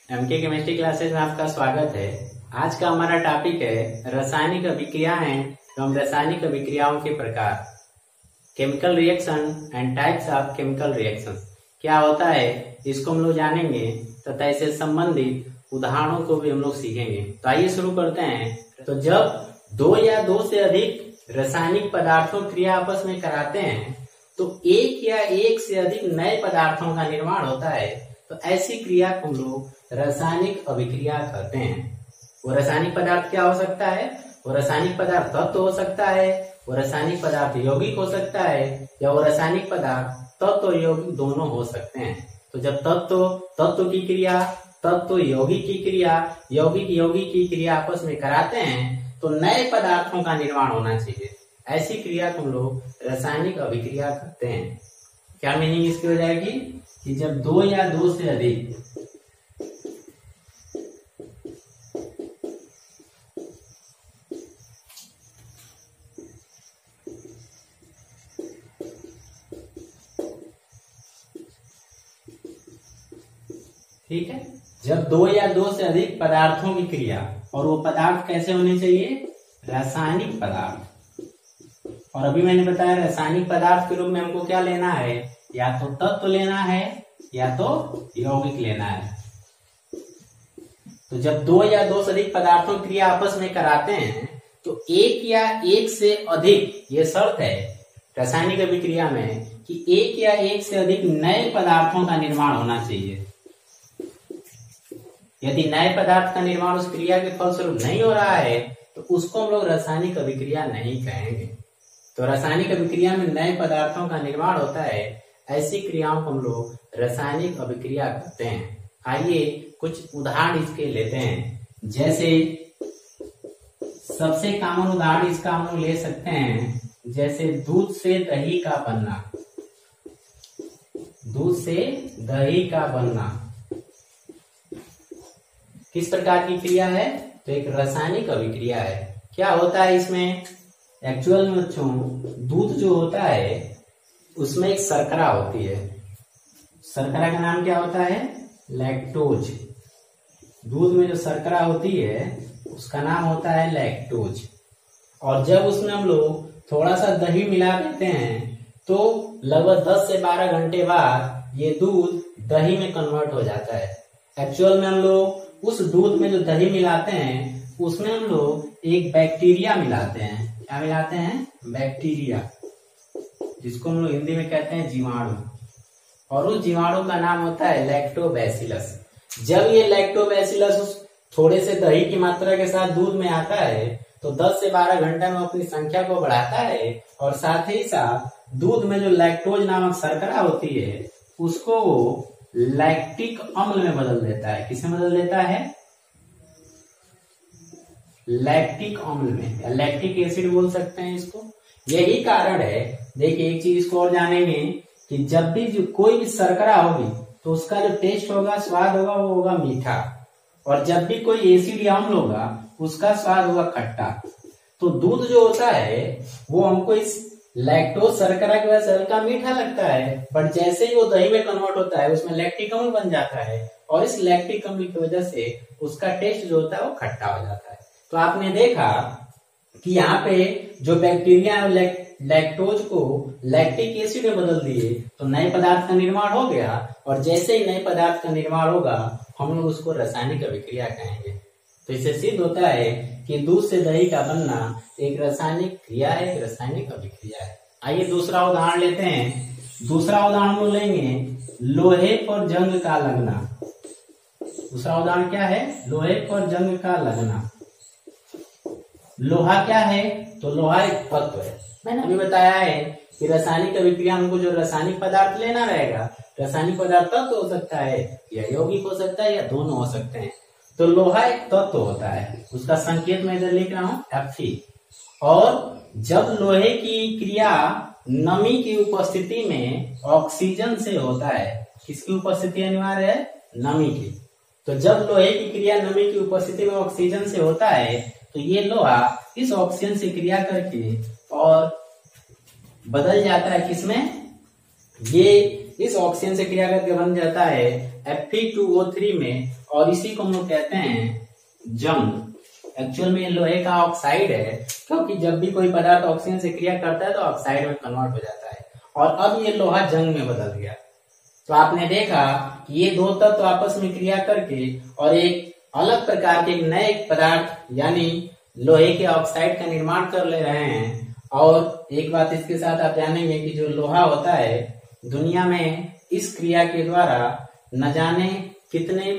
MK chemistry classes में आपका स्वागत है। आज का हमारा टॉपिक है रासायनिक अभिक्रियाएं एवं रासायनिक अभिक्रियाओं के प्रकार। Chemical reaction and types of chemical reaction क्या होता है, इसको हम लोग जानेंगे तथा इससे संबंधित उदाहरणों को भी हम लोग सीखेंगे। तो आइए शुरू करते हैं। तो जब दो या दो से अधिक रासायनिक पदार्थों क्रिया आपस में कराते हैं तो एक या एक से अधिक नए पदार्थों का निर्माण होता है। तो ऐसी क्रिया को हम लोग रासायनिक अभिक्रिया कहते हैं। वो रासायनिक पदार्थ क्या हो सकता है? वो रासायनिक पदार्थ तत्व हो सकता है, वो रासायनिक पदार्थ यौगिक हो सकता है, या वो रासायनिक पदार्थ तत्व और यौगिक दोनों हो सकते हैं। तो जब तत्व की क्रिया, तत्व यौगिक की क्रिया, यौगिक की क्रिया आपस में कराते हैं तो नए पदार्थों का निर्माण होना चाहिए। ऐसी क्रिया को हम लोग रासायनिक अभिक्रिया कहते हैं। क्या मीनिंग इसकी हो जाएगी कि जब दो या दो से अधिक ठीक है, जब दो या दो से अधिक पदार्थों की क्रिया, और वो पदार्थ कैसे होने चाहिए? रासायनिक पदार्थ। और अभी मैंने बताया रासायनिक पदार्थ के रूप में हमको क्या लेना है, या तो तत्व लेना है या तो यौगिक लेना है। तो जब दो या दो से अधिक पदार्थों की क्रिया आपस में कराते हैं तो एक या एक से अधिक, ये शर्त है रासायनिक अभिक्रिया में कि एक या एक से अधिक नए पदार्थों का निर्माण होना चाहिए। यदि नए पदार्थ का निर्माण उस क्रिया के फलस्वरूप नहीं हो रहा है तो उसको हम लोग रासायनिक अभिक्रिया नहीं कहेंगे। तो रासायनिक अभिक्रिया में नए पदार्थों का निर्माण होता है, ऐसी क्रियाओं को हम लोग रासायनिक अभिक्रिया कहते हैं। आइए कुछ उदाहरण इसके लेते हैं। जैसे सबसे कॉमन उदाहरण इसका हम लोग ले सकते हैं, जैसे दूध से दही का बनना। दूध से दही का बनना किस प्रकार की क्रिया है? तो एक रासायनिक अभिक्रिया है। क्या होता है इसमें? एक्चुअल में बच्चों, दूध जो होता है उसमें एक शर्करा होती है। शर्करा का नाम क्या होता है? लैक्टोज। दूध में जो शर्करा होती है उसका नाम होता है लैक्टोज। और जब उसमें हम लोग थोड़ा सा दही मिला देते हैं तो लगभग 10 से 12 घंटे बाद ये दूध दही में कन्वर्ट हो जाता है। एक्चुअल में हम लोग उस दूध में जो दही मिलाते हैं उसमें हम लोग एक बैक्टीरिया मिलाते हैं। क्या मिलाते हैं? बैक्टीरिया, जिसको हम लोग हिंदी में कहते हैं जीवाणु। और उस जीवाणु का नाम होता है लैक्टोबैसिलस। जब ये लैक्टोबैसिलस थोड़े से दही की मात्रा के साथ दूध में आता है तो 10 से 12 घंटे में अपनी संख्या को बढ़ाता है, और साथ ही साथ दूध में जो लैक्टोज नामक शर्करा होती है उसको वो लैक्टिक अम्ल में बदल देता है। किसे बदल देता है? लैक्टिक अम्ल में, या लैक्टिक एसिड बोल सकते हैं इसको। यही कारण है, देखिए एक चीज इसको और जानेंगे कि जब भी जो कोई भी शर्करा होगी तो उसका जो टेस्ट होगा, स्वाद होगा, वो होगा मीठा। और जब भी कोई एसिड या अम्ल होगा उसका स्वाद होगा खट्टा। तो दूध जो होता है वो हमको इस लैक्टोज शर्करा की वजह से हल्का मीठा लगता है, बट जैसे ही वो दही में कन्वर्ट होता है उसमें लैक्टिक अम्ल बन जाता है, और इस लैक्टिक अम्ल की वजह से उसका टेस्ट जो होता है वो खट्टा हो जाता है। तो आपने देखा कि यहाँ पे जो बैक्टीरिया लैक्टोज को लैक्टिक एसिड में बदल दिए तो नए पदार्थ का निर्माण हो गया, और जैसे ही नए पदार्थ का निर्माण होगा हम लोग उसको रासायनिक अभिक्रिया कहेंगे। तो इससे सिद्ध होता है कि दूध से दही का बनना एक रासायनिक क्रिया है, एक रासायनिक अभिक्रिया है। आइए दूसरा उदाहरण लेते हैं। दूसरा उदाहरण हम लेंगे लोहे पर जंग का लगना। दूसरा उदाहरण क्या है? लोहे पर जंग का लगना। लोहा क्या है? तो लोहा एक तत्व है। मैंने अभी बताया है कि रासायनिक अभिक्रिया हमको जो रासायनिक पदार्थ लेना रहेगा, रासायनिक पदार्थ तत्व हो सकता है या यौगिक हो सकता है या दोनों हो सकते हैं। तो लोहा एक तत्व होता है, उसका संकेत मैं इधर लिख रहा हूं Fe। और जब लोहे की क्रिया नमी की उपस्थिति में ऑक्सीजन से होता है, किसकी उपस्थिति अनिवार्य है? नमी की। तो जब लोहे की क्रिया नमी की उपस्थिति में ऑक्सीजन से होता है तो ये लोहा इस ऑक्सीजन से क्रिया करके और बदल जाता है किसमें? ये इस ऑक्सीजन से क्रिया करके बन जाता है Fe2O3 में, और इसी को हम लोग कहते हैं जंग। एक्चुअल में ये लोहे का ऑक्साइड है, क्योंकि जब भी कोई पदार्थ ऑक्सीजन से क्रिया करता है तो ऑक्साइड में कन्वर्ट हो जाता है, और अब ये लोहा जंग में बदल गया। तो आपने देखा कि ये दो तत्व आपस में क्रिया करके और एक अलग प्रकार के नए पदार्थ यानी लोहे के ऑक्साइड का निर्माण कर ले रहे हैं। और एक बात इसके साथ आप जानेंगे कि जो लोहा होता है दुनिया में इस क्रिया के द्वारा न जाने कितने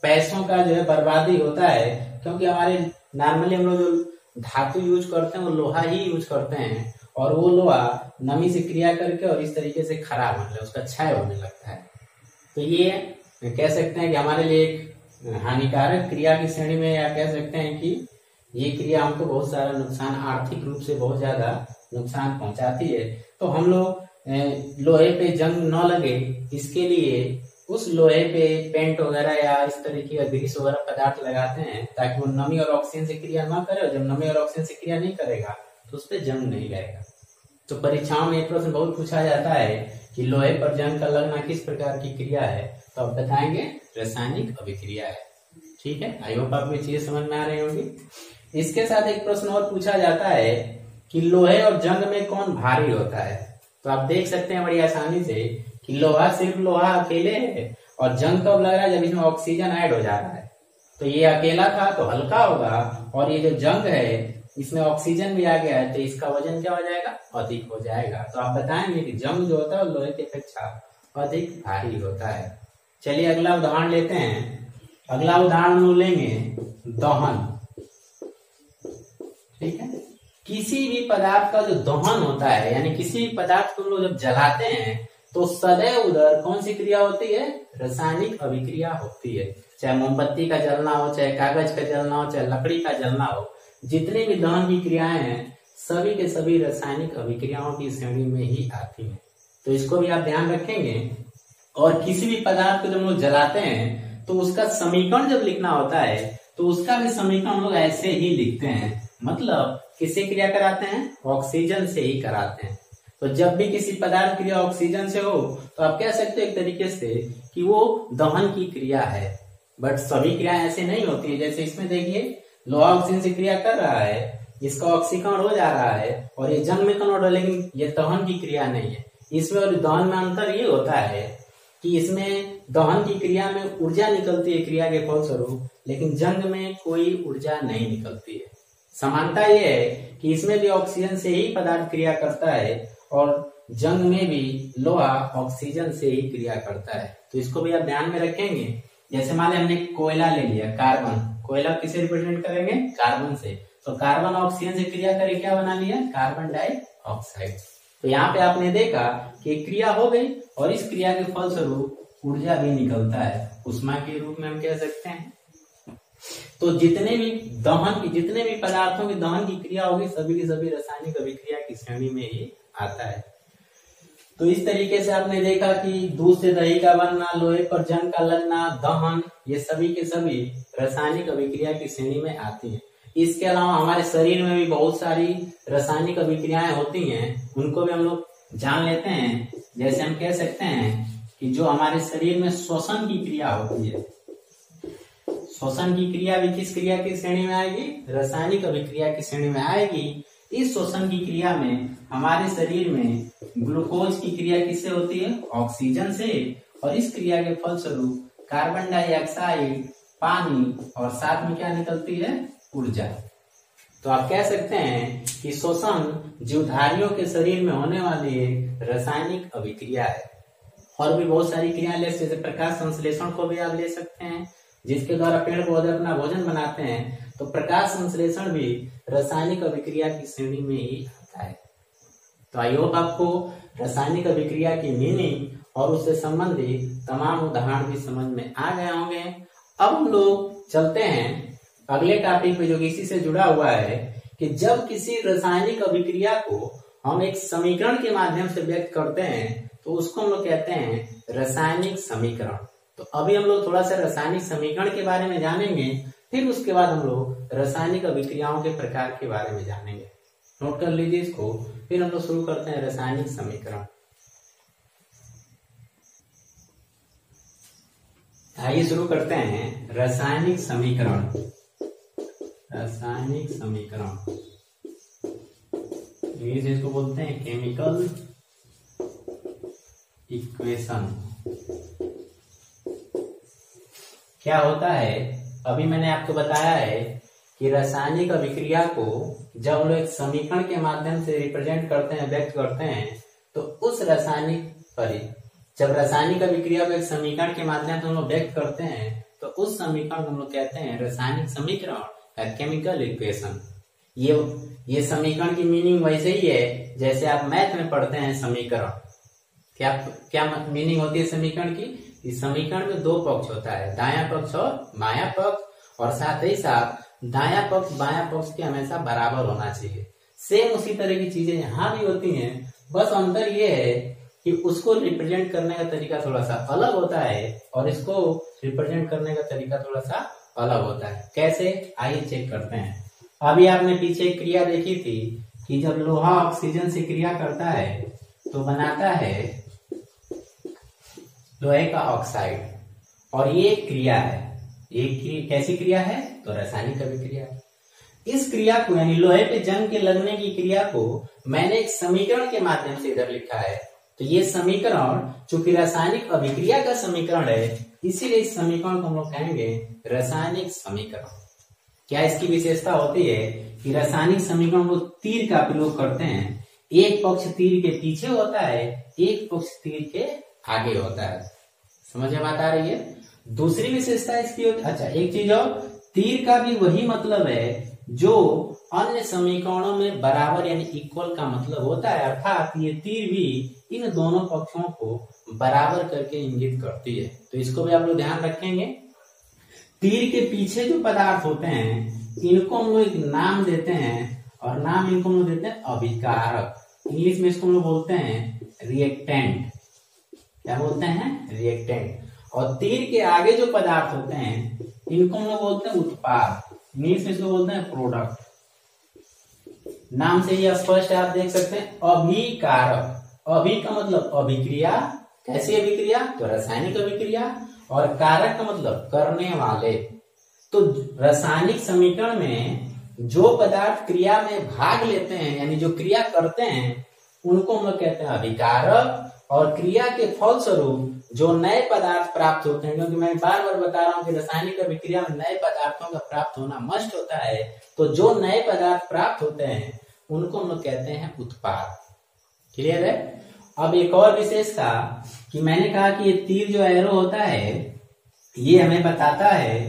पैसों का जो है बर्बादी होता है, क्योंकि हमारे नॉर्मली हम लोग जो धातु यूज करते हैं वो लोहा ही यूज करते हैं, और वो लोहा नमी से क्रिया करके और इस तरीके से खराब होने लगता है, उसका क्षय होने लगता है। तो ये कह सकते हैं कि हमारे लिए एक हानिकारक क्रिया की श्रेणी में, या कह सकते हैं कि ये क्रिया हमको बहुत सारा नुकसान, आर्थिक रूप से बहुत ज्यादा नुकसान पहुंचाती है। तो हम लोग लोहे पे जंग न लगे इसके लिए उस लोहे पे पेंट वगैरह या इस तरीके का ग्रीस वगैरह पदार्थ लगाते हैं, ताकि वो नमी और ऑक्सीजन से क्रिया ना करे, और जब नमी और ऑक्सीजन से क्रिया नहीं करेगा तो उस पर जंग नहीं लगेगा। तो परीक्षाओं में एक प्रश्न बहुत पूछा जाता है कि लोहे पर जंग का लगना किस प्रकार की क्रिया है, तो आप बताएंगे रासायनिक अभिक्रिया है। ठीक है, आई होप आपको ये चीजें समझ में आ रही होंगी। इसके साथ एक प्रश्न और पूछा जाता है कि लोहे और जंग में कौन भारी होता है। तो आप देख सकते हैं बड़ी आसानी से कि लोहा सिर्फ लोहा अकेले है, और जंग कब लग रहा है जब इसमें ऑक्सीजन ऐड हो जा रहा है। तो ये अकेला था तो हल्का होगा, और ये जो जंग है इसमें ऑक्सीजन भी आ गया है तो इसका वजन क्या हो जाएगा, अधिक हो जाएगा। तो आप बताएंगे कि जंग जो होता है वो लोहे की अपेक्षा अधिक भारी होता है। चलिए अगला उदाहरण लेते हैं। अगला उदाहरण हम लेंगे दहन। ठीक है, किसी भी पदार्थ का जो दहन होता है, यानी किसी भी पदार्थ को हम लोग जब जलाते हैं तो सदैव उधर कौन सी क्रिया होती है, रासायनिक अभिक्रिया होती है। चाहे मोमबत्ती का जलना हो, चाहे कागज का जलना हो, चाहे लकड़ी का जलना हो, जितने भी दहन की क्रियाएं हैं सभी के सभी रासायनिक अभिक्रियाओं की श्रेणी में ही आती हैं। तो इसको भी आप ध्यान रखेंगे। और किसी भी पदार्थ को जब हम लोग जलाते हैं तो उसका समीकरण जब लिखना होता है तो उसका भी समीकरण हम लोग ऐसे ही लिखते हैं, मतलब किससे क्रिया कराते हैं, ऑक्सीजन से ही कराते हैं। तो जब भी किसी पदार्थ क्रिया ऑक्सीजन से हो तो आप कह सकते हो एक तरीके से कि वो दहन की क्रिया है। बट सभी क्रियाएं ऐसे नहीं होती है। जैसे इसमें देखिए लोहा ऑक्सीजन से क्रिया कर रहा है, इसका ऑक्सीकरण हो जा रहा है और ये जंग में कन्वर्ट हो, लेकिन ये दहन की क्रिया नहीं है। इसमें और दहन में अंतर ये होता है कि इसमें दहन की क्रिया में ऊर्जा निकलती है क्रिया के फलस्वरूप, लेकिन जंग में कोई ऊर्जा नहीं निकलती है। समानता यह है कि इसमें भी ऑक्सीजन से ही पदार्थ क्रिया करता है और जंग में भी लोहा ऑक्सीजन से ही क्रिया करता है। तो इसको भी आप ध्यान में रखेंगे। जैसे मान लिया हमने कोयला ले लिया, कार्बन, कोयला किसे रिप्रेजेंट करेंगे, कार्बन से। तो कार्बन ऑक्सीजन से क्रिया करके क्या बना लिया, कार्बन डाइऑक्साइड। तो यहाँ पे आपने देखा कि क्रिया हो गई और इस क्रिया के फलस्वरूप ऊर्जा भी निकलता है, ऊष्मा के रूप में हम कह सकते हैं। तो जितने भी पदार्थों की दहन की क्रिया होगी सभी की सभी रासायनिक अभिक्रिया की श्रेणी में ही आता है। तो इस तरीके से आपने देखा कि दूध से दही का बनना, लोहे पर जंग का लगना, दहन, ये सभी के सभी रासायनिक अभिक्रिया की श्रेणी में आती हैं। इसके अलावा हमारे शरीर में भी बहुत सारी रासायनिक अभिक्रियाएं होती हैं, उनको भी हम लोग जान लेते हैं। जैसे हम कह सकते हैं कि जो हमारे शरीर में श्वसन की क्रिया होती है, श्वसन की क्रिया भी किस क्रिया की श्रेणी में आएगी, रासायनिक अभिक्रिया की श्रेणी में आएगी। इस श्वसन की क्रिया में हमारे शरीर में ग्लूकोज की क्रिया किससे होती है, ऑक्सीजन से, और इस क्रिया के फलस्वरूप कार्बन डाइऑक्साइड, पानी और साथ में क्या निकलती है, ऊर्जा। तो आप कह सकते हैं कि श्वसन जीवधारियों के शरीर में होने वाली एक रासायनिक अभिक्रिया है। और भी बहुत सारी क्रिया ले, जैसे प्रकाश संश्लेषण को भी आप ले सकते हैं, जिसके द्वारा पेड़ पौधे अपना भोजन बनाते हैं। तो प्रकाश संश्लेषण भी रासायनिक अभिक्रिया की श्रेणी में ही आता है। तो आई होप आपको रासायनिक अभिक्रिया की मीनिंग और उससे संबंधित तमाम उदाहरण भी समझ में आ गए होंगे। अब हम लोग चलते हैं अगले टॉपिक पे, जो इसी से जुड़ा हुआ है कि जब किसी रासायनिक अभिक्रिया को हम एक समीकरण के माध्यम से व्यक्त करते हैं तो उसको हम लोग कहते हैं रासायनिक समीकरण। तो अभी हम लोग थोड़ा सा रासायनिक समीकरण के बारे में जानेंगे, फिर उसके बाद हम लोग रासायनिक अभिक्रियाओं के प्रकार के बारे में जानेंगे। नोट कर लीजिए इसको। फिर हम लोग शुरू करते हैं रासायनिक समीकरण। आइए शुरू करते हैं रासायनिक समीकरण। रासायनिक समीकरण इंग्लिश इसको बोलते हैं केमिकल इक्वेशन। क्या होता है, अभी मैंने आपको बताया है कि रासायनिक अभिक्रिया को जब हम लोग एक समीकरण के माध्यम से रिप्रेजेंट करते हैं, व्यक्त करते हैं, तो उस जब रासायनिक अभिक्रिया को एक समीकरण के माध्यम से हम लोग व्यक्त करते हैं तो उस समीकरण को हम लोग कहते हैं रासायनिक समीकरण, केमिकल इक्वेशन। ये समीकरण की मीनिंग वैसे ही है जैसे आप मैथ में पढ़ते हैं समीकरण। क्या मीनिंग होती है समीकरण की? इस समीकरण में दो पक्ष होता है, दायां पक्ष और बायां पक्ष, और साथ ही साथ दायां पक्ष बायां पक्ष के हमेशा बराबर होना चाहिए। सेम उसी तरह की चीजें यहाँ भी होती हैं, बस अंतर ये है कि उसको रिप्रेजेंट करने का तरीका थोड़ा सा अलग होता है और इसको रिप्रेजेंट करने का तरीका थोड़ा सा अलग होता है। कैसे, आइए चेक करते हैं। अभी आपने पीछे एक क्रिया देखी थी कि जब लोहा ऑक्सीजन से क्रिया करता है तो बनाता है लोहे का ऑक्साइड, और ये क्रिया है। ये कैसी क्रिया है? तो रासायनिक अभिक्रिया। इस क्रिया को यानी लोहे पे जंग के लगने की क्रिया को मैंने एक समीकरण के माध्यम से इधर लिखा है। तो ये समीकरण चूंकि रासायनिक अभिक्रिया का समीकरण है, इसीलिए इस समीकरण को हम लोग कहेंगे रासायनिक समीकरण। क्या इसकी विशेषता होती है कि रासायनिक समीकरण को तीर का प्रयोग करते हैं। एक पक्ष तीर के पीछे होता है, एक पक्ष तीर के आगे होता है। समझ में बात आ रही है? दूसरी विशेषता इसकी अच्छा एक चीज और, तीर का भी वही मतलब है जो अन्य समीकरणों में बराबर यानी इक्वल का मतलब होता है, अर्थात ये तीर भी इन दोनों पक्षों को बराबर करके इंगित करती है। तो इसको भी आप लोग ध्यान रखेंगे। तीर के पीछे जो पदार्थ होते हैं इनको हम लोग एक नाम देते हैं, और नाम इनको हम लोग देते हैं अभिकारक। इंग्लिश में इसको हम लोग बोलते हैं रिएक्टेंट। क्या बोलते हैं? रिएक्टेंट। और तीर के आगे जो पदार्थ होते हैं इनको हम लोग बोलते हैं उत्पाद। इंग्लिश में इसको बोलते हैं प्रोडक्ट। नाम से ही स्पष्ट है, आप देख सकते हैं अभिकारक। अभि का मतलब अभिक्रिया। कैसी अभिक्रिया? तो रासायनिक अभिक्रिया। और कारक का मतलब करने वाले। तो रासायनिक समीकरण में जो पदार्थ क्रिया में भाग लेते हैं यानी जो क्रिया करते हैं उनको हम लोग कहते हैं अभिकारक, और क्रिया के फलस्वरूप जो नए पदार्थ प्राप्त होते हैं, क्योंकि मैं बार बार बता रहा हूं कि रासायनिक अभिक्रिया में नए पदार्थों का प्राप्त होना मस्ट होता है, तो जो नए पदार्थ प्राप्त होते हैं उनको हम लोग कहते हैं उत्पाद। क्लियर है? अब एक और विशेषता कि मैंने कहा कि ये तीर जो एरो होता है ये हमें बताता है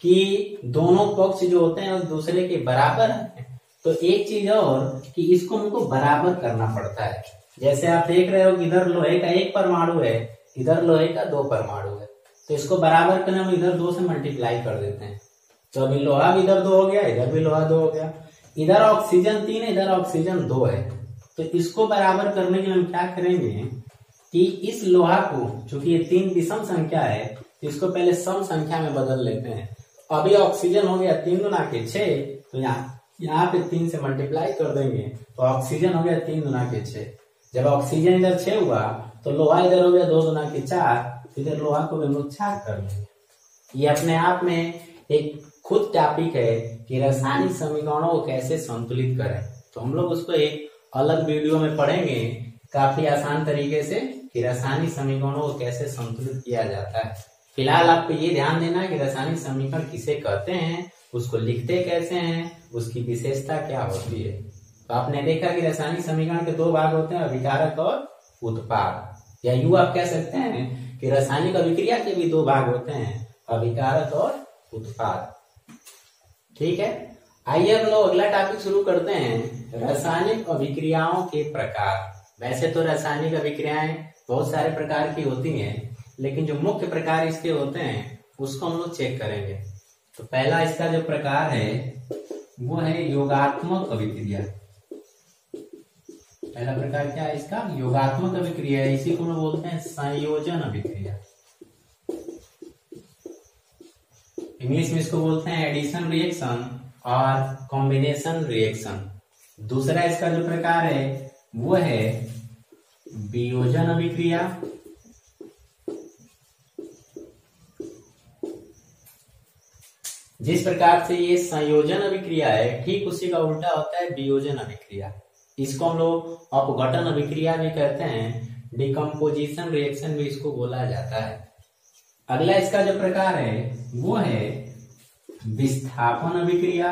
कि दोनों पक्ष जो होते हैं वो दूसरे के बराबर हैं। तो एक चीज और कि इसको हमको बराबर करना पड़ता है। जैसे आप देख रहे हो कि इधर लोहे का एक परमाणु है, इधर लोहे का दो परमाणु है, तो इसको बराबर करने में इधर 2 से मल्टीप्लाई कर देते हैं। तो अभी लोहा भी इधर 2 हो गया, इधर भी लोहा 2 हो गया। इधर ऑक्सीजन 3 है, इधर ऑक्सीजन 2 है। तो इसको बराबर करने के लिए हम क्या करेंगे कि इस लोहा को, चूंकि ये 3 विषम संख्या है, तो इसको पहले सम संख्या में बदल लेते हैं। अभी ऑक्सीजन हो गया 3 गुना के 6, तो यहाँ पे 3 से मल्टीप्लाई कर देंगे तो ऑक्सीजन हो गया 3 गुना के 6। जब ऑक्सीजन इधर 6 हुआ तो लोहा इधर हो गया 2 गुना के 4, इधर लोहा को हम लोग 4 कर लेंगे। ये अपने आप में एक खुद टॉपिक है कि रासायनिक समीकरणों को कैसे संतुलित करें। तो हम लोग उसको एक अलग वीडियो में पढ़ेंगे काफी आसान तरीके से कि रासायनिक समीकरणों को कैसे संतुलित किया जाता है। फिलहाल आपको ये ध्यान देना है कि रासायनिक समीकरण किसे कहते हैं, उसको लिखते कैसे हैं, उसकी विशेषता क्या होती है। तो आपने देखा कि रासायनिक समीकरण के 2 भाग होते हैं, अभिकारक और उत्पाद, या यूं आप कह सकते हैं कि रासायनिक अभिक्रिया के भी 2 भाग होते हैं, अभिकारक और उत्पाद। ठीक है, आइए हम लोग अगला टॉपिक शुरू करते हैं, रासायनिक अभिक्रियाओं के प्रकार। वैसे तो रासायनिक अभिक्रियाएं बहुत सारे प्रकार की होती हैं, लेकिन जो मुख्य प्रकार इसके होते हैं उसको हम लोग चेक करेंगे। तो पहला इसका जो प्रकार है वो है योगात्मक अभिक्रिया। पहला प्रकार क्या है इसका? योगात्मक अभिक्रिया। इसी को हम बोलते हैं संयोजन अभिक्रिया। इंग्लिश में इसको बोलते हैं एडिशन रिएक्शन और कॉम्बिनेशन रिएक्शन। दूसरा इसका जो प्रकार है वो है वियोजन अभिक्रिया जिस प्रकार से ये संयोजन अभिक्रिया है, ठीक उसी का उल्टा होता है वियोजन अभिक्रिया। इसको हम लोग अपघटन अभिक्रिया भी कहते हैं, डिकम्पोजिशन रिएक्शन भी इसको बोला जाता है। अगला इसका जो प्रकार है वो है विस्थापन अभिक्रिया।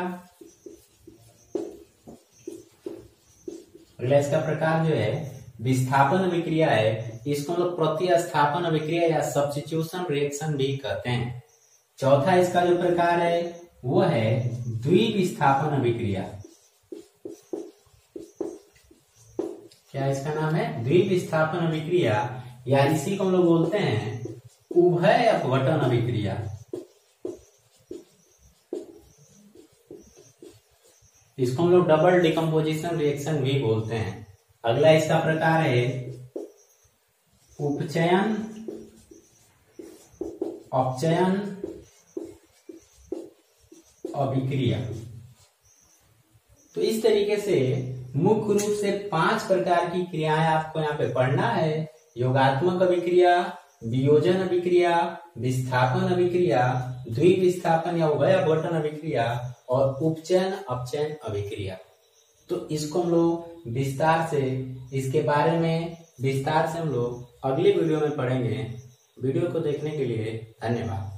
अगला इसका प्रकार जो है विस्थापन अभिक्रिया है, इसको हम लोग प्रतिस्थापन अभिक्रिया या सब्स्टिट्यूशन रिएक्शन भी कहते हैं। चौथा इसका जो प्रकार है वो है द्विविस्थापन अभिक्रिया। क्या इसका नाम है? द्विविस्थापन अभिक्रिया, या इसी को हम लोग बोलते हैं उभय अपघटन अभिक्रिया। इसको हम लोग डबल डिकम्पोजिशन रिएक्शन भी बोलते हैं। अगला इसका प्रकार है उपचयन अपचयन अभिक्रिया। तो इस तरीके से मुख्य रूप से 5 प्रकार की क्रियाएं आपको यहाँ पे पढ़ना है। योगात्मक अभिक्रिया, वियोजन अभिक्रिया, विस्थापन अभिक्रिया, द्विविस्थापन या उभय अपघटन अभिक्रिया और उपचयन अपचयन अभिक्रिया। तो इसको हम लोग विस्तार से, इसके बारे में विस्तार से हम लोग अगली वीडियो में पढ़ेंगे। वीडियो को देखने के लिए धन्यवाद।